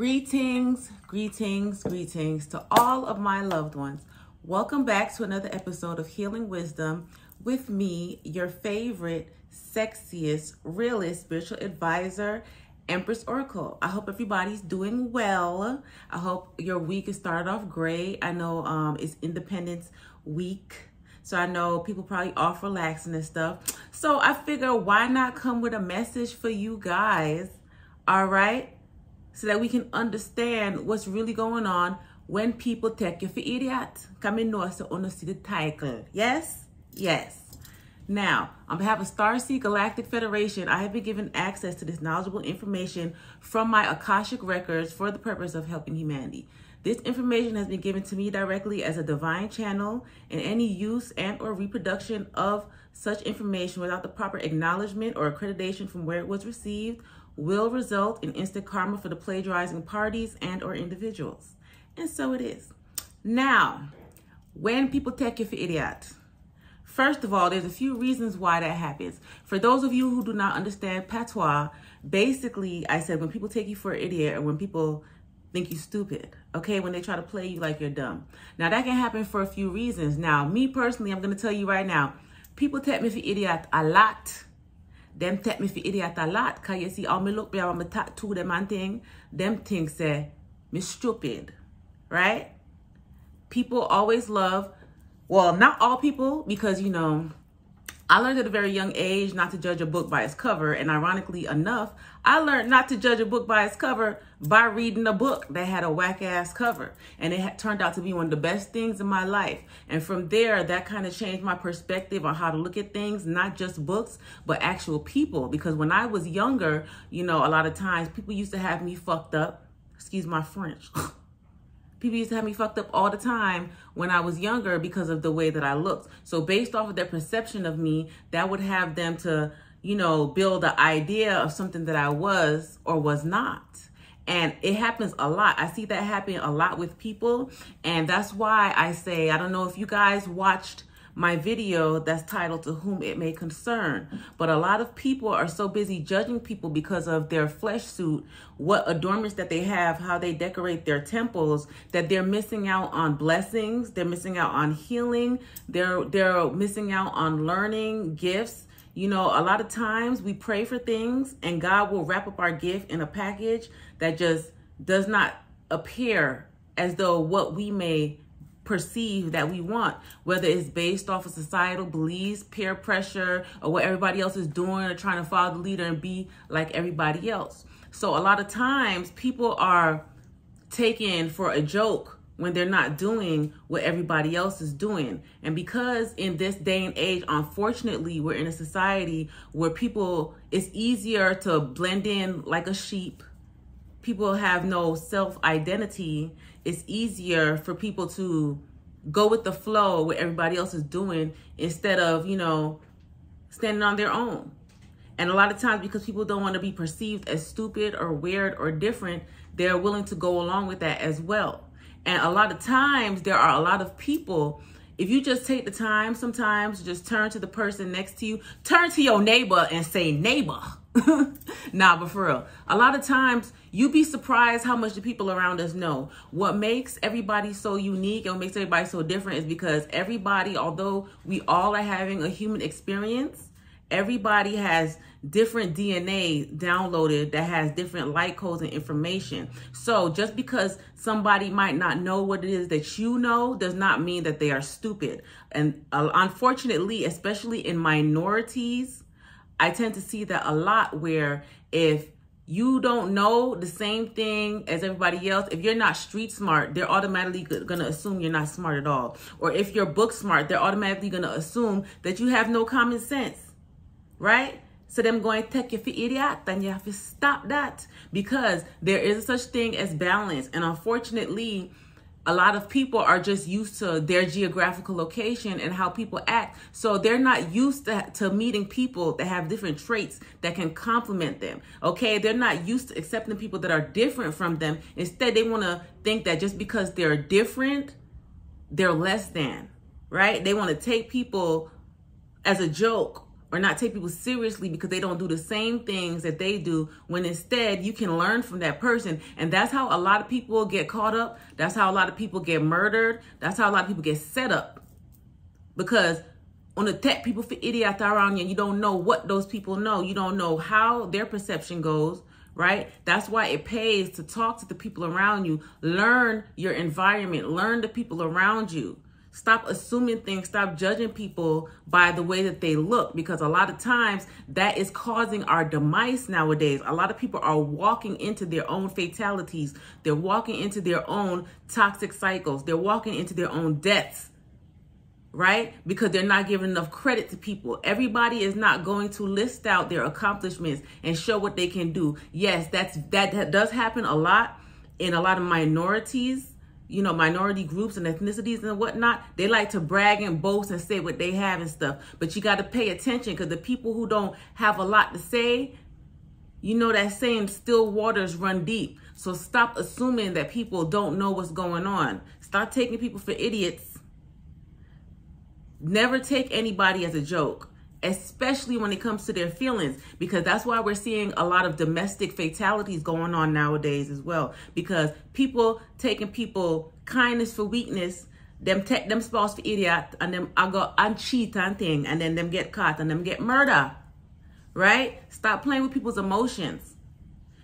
Greetings, greetings, greetings to all of my loved ones. Welcome back to another episode of Healing Wisdom with me, your favorite, sexiest, realist spiritual advisor, Empress Oracle. I hope everybody's doing well. I hope your week has started off great. I know it's Independence Week, so I know people probably off relaxing and stuff. So I figure why not come with a message for you guys, all right? So that we can understand what's really going on when people take you for idiot. Come in know so on see the title. Yes? Yes. Now, on behalf of Starseed Galactic Federation, I have been given access to this knowledgeable information from my Akashic records for the purpose of helping humanity. This information has been given to me directly as a divine channel, and any use and or reproduction of such information without the proper acknowledgement or accreditation from where it was received will result in instant karma for the plagiarizing parties and or individuals. And so it is. Now, when people take you for idiot, first of all, there's a few reasons why that happens. For those of you who do not understand patois, basically, I said when people take you for an idiot or when people think you stupid, okay, when they try to play you like you're dumb. Now, that can happen for a few reasons. Now, me personally, I'm going to tell you right now, people take me for idiot a lot. Them take me for idiot a lot. Cause you see how me look behind my tattoo them and thing. Them things say me stupid. Right? People always love, well, not all people, because you know, I learned at a very young age not to judge a book by its cover. And ironically enough, I learned not to judge a book by its cover by reading a book that had a whack ass cover. And it turned out to be one of the best things in my life. And from there, that kind of changed my perspective on how to look at things, not just books, but actual people. Because when I was younger, you know, a lot of times people used to have me fucked up. Excuse my French. People used to have me fucked up all the time when I was younger because of the way that I looked. So based off of their perception of me, that would have them to, you know, build an idea of something that I was or was not. And it happens a lot. I see that happen a lot with people. And that's why I say, I don't know if you guys watched my video that's titled To Whom It May Concern, but a lot of people are so busy judging people because of their flesh suit, what adornments that they have, how they decorate their temples, that they're missing out on blessings, they're missing out on healing, they're missing out on learning gifts. You know, a lot of times we pray for things and God will wrap up our gift in a package that just does not appear as though what we may perceive that we want, whether it's based off of societal beliefs, peer pressure, or what everybody else is doing, or trying to follow the leader and be like everybody else. So a lot of times people are taken for a joke when they're not doing what everybody else is doing. And because in this day and age, unfortunately, we're in a society where people, it's easier to blend in like a sheep. People have no self-identity. It's easier for people to go with the flow, what everybody else is doing, instead of, you know, standing on their own. And a lot of times, because people don't want to be perceived as stupid or weird or different, they're willing to go along with that as well. And a lot of times, there are a lot of people, if you just take the time sometimes to just turn to the person next to you, turn to your neighbor and say, neighbor. Nah, but for real, a lot of times you'd be surprised how much the people around us know. What makes everybody so unique and what makes everybody so different is because everybody, although we all are having a human experience, everybody has different DNA downloaded that has different light codes and information. So just because somebody might not know what it is that you know does not mean that they are stupid. And unfortunately, especially in minorities, I tend to see that a lot, where if you don't know the same thing as everybody else, if you're not street smart, they're automatically going to assume you're not smart at all. Or if you're book smart, they're automatically going to assume that you have no common sense, right? So them going to take you for idiot, and you have to stop that, because there is a such thing as balance. And unfortunately, a lot of people are just used to their geographical location and how people act. So they're not used to meeting people that have different traits that can complement them. Okay, they're not used to accepting people that are different from them. Instead, they want to think that just because they're different, they're less than, right? They want to take people as a joke or not take people seriously because they don't do the same things that they do, when instead you can learn from that person. And that's how a lot of people get caught up. That's how a lot of people get murdered. That's how a lot of people get set up. Because on the tech, people for idiot around you, and you don't know what those people know. You don't know how their perception goes, right? That's why it pays to talk to the people around you. Learn your environment. Learn the people around you. Stop assuming things. Stop judging people by the way that they look, because a lot of times that is causing our demise nowadays. A lot of people are walking into their own fatalities. They're walking into their own toxic cycles. They're walking into their own deaths, right? Because they're not giving enough credit to people. Everybody is not going to list out their accomplishments and show what they can do. Yes, that does happen a lot in a lot of minorities. You know, minority groups and ethnicities and whatnot, they like to brag and boast and say what they have and stuff. But you got to pay attention, because the people who don't have a lot to say, you know that saying, still waters run deep. So stop assuming that people don't know what's going on. Stop taking people for idiots. Never take anybody as a joke, especially when it comes to their feelings, because that's why we're seeing a lot of domestic fatalities going on nowadays as well, because people taking people kindness for weakness, them take them spouse for idiot, and them I go and cheat and thing, and then them get caught and them get murder, right? Stop playing with people's emotions.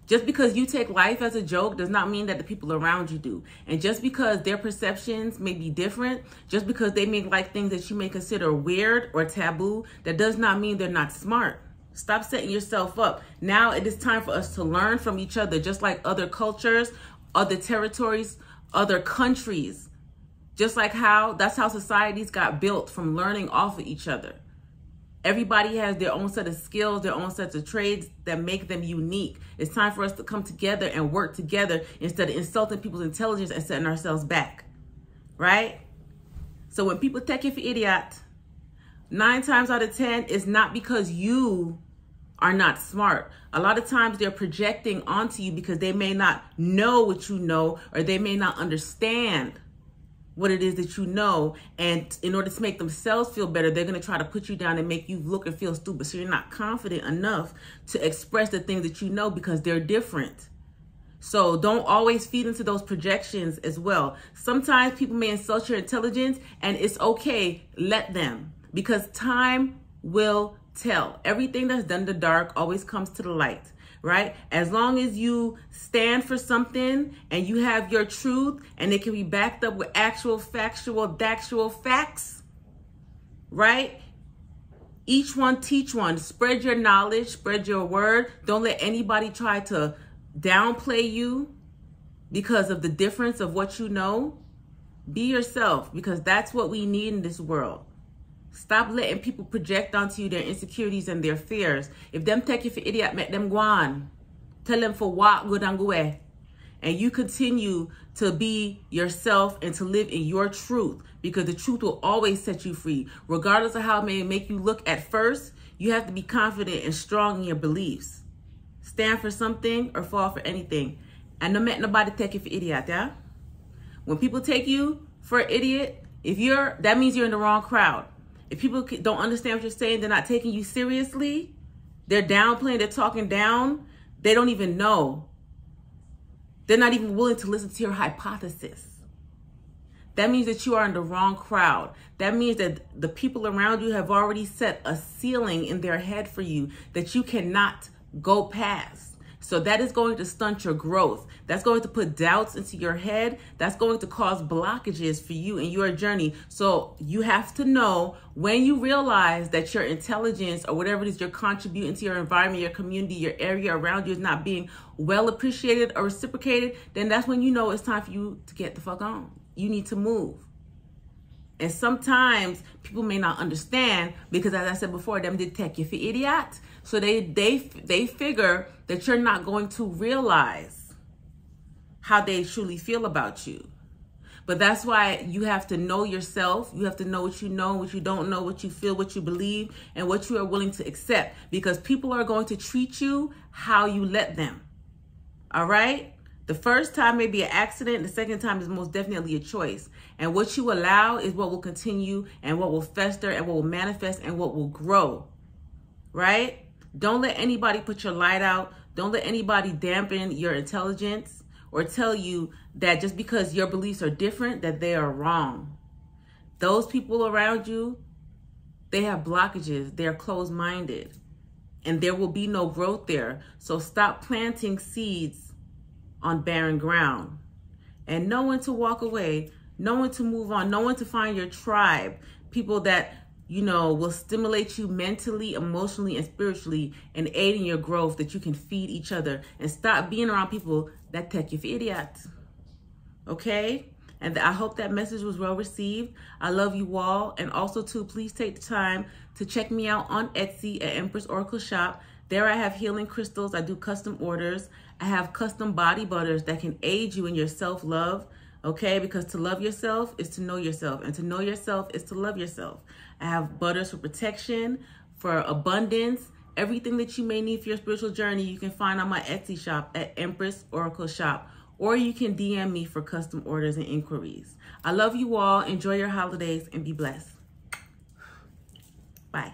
Just because you take life as a joke does not mean that the people around you do. And just because their perceptions may be different, just because they may like things that you may consider weird or taboo, that does not mean they're not smart. Stop setting yourself up. Now it is time for us to learn from each other, just like other cultures, other territories, other countries. Just like that's how societies got built, from learning off of each other. Everybody has their own set of skills, their own sets of trades that make them unique. It's time for us to come together and work together instead of insulting people's intelligence and setting ourselves back, right? So when people take you for idiot, 9 times out of 10, it's not because you are not smart. A lot of times they're projecting onto you because they may not know what you know, or they may not understand what it is that you know, and in order to make themselves feel better, they're going to try to put you down and make you look and feel stupid, so you're not confident enough to express the things that you know, because they're different. So don't always feed into those projections as well. Sometimes people may insult your intelligence, and it's okay, let them, because time will tell. Everything that's done in the dark always comes to the light. Right? As long as you stand for something and you have your truth, and it can be backed up with actual factual facts, right? Each one teach one. Spread your knowledge, spread your word. Don't let anybody try to downplay you because of the difference of what you know. Be yourself, because that's what we need in this world. Stop letting people project onto you their insecurities and their fears. If them take you for idiot, make them go on. Tell them for what good and go away. And you continue to be yourself and to live in your truth, because the truth will always set you free. Regardless of how it may make you look at first, you have to be confident and strong in your beliefs. Stand for something or fall for anything. And don't let nobody take you for idiot, yeah? When people take you for an idiot, that means you're in the wrong crowd. If people don't understand what you're saying, they're not taking you seriously, they're downplaying, they're talking down, they don't even know. They're not even willing to listen to your hypothesis. That means that you are in the wrong crowd. That means that the people around you have already set a ceiling in their head for you that you cannot go past. So that is going to stunt your growth. That's going to put doubts into your head. That's going to cause blockages for you in your journey. So you have to know, when you realize that your intelligence or whatever it is you're contributing to your environment, your community, your area around you is not being well appreciated or reciprocated, then that's when you know it's time for you to get the fuck on. You need to move. And sometimes people may not understand, because as I said before, them did take you for idiot. So they figure that you're not going to realize how they truly feel about you. But that's why you have to know yourself. You have to know what you know, what you don't know, what you feel, what you believe, and what you are willing to accept. Because people are going to treat you how you let them. All right? The first time may be an accident. The second time is most definitely a choice. And what you allow is what will continue, and what will fester, and what will manifest, and what will grow. right? Don't let anybody put your light out. Don't let anybody dampen your intelligence or tell you that just because your beliefs are different, that they are wrong. Those people around you, they have blockages. They're closed-minded, and there will be no growth there. So stop planting seeds on barren ground, and know when to walk away, know when to move on, know when to find your tribe, people that, you know, will stimulate you mentally, emotionally, and spiritually, and aid in your growth, that you can feed each other, and stop being around people that take you for idiots. Okay? And I hope that message was well received. I love you all. And also too, please take the time to check me out on Etsy at Empress Oracle Shop. There I have healing crystals. I do custom orders. I have custom body butters that can aid you in your self-love. Okay, because to love yourself is to know yourself, and to know yourself is to love yourself. I have butters for protection, for abundance, everything that you may need for your spiritual journey, you can find on my Etsy shop at Empress Oracle Shop, or you can DM me for custom orders and inquiries. I love you all. Enjoy your holidays and be blessed. Bye.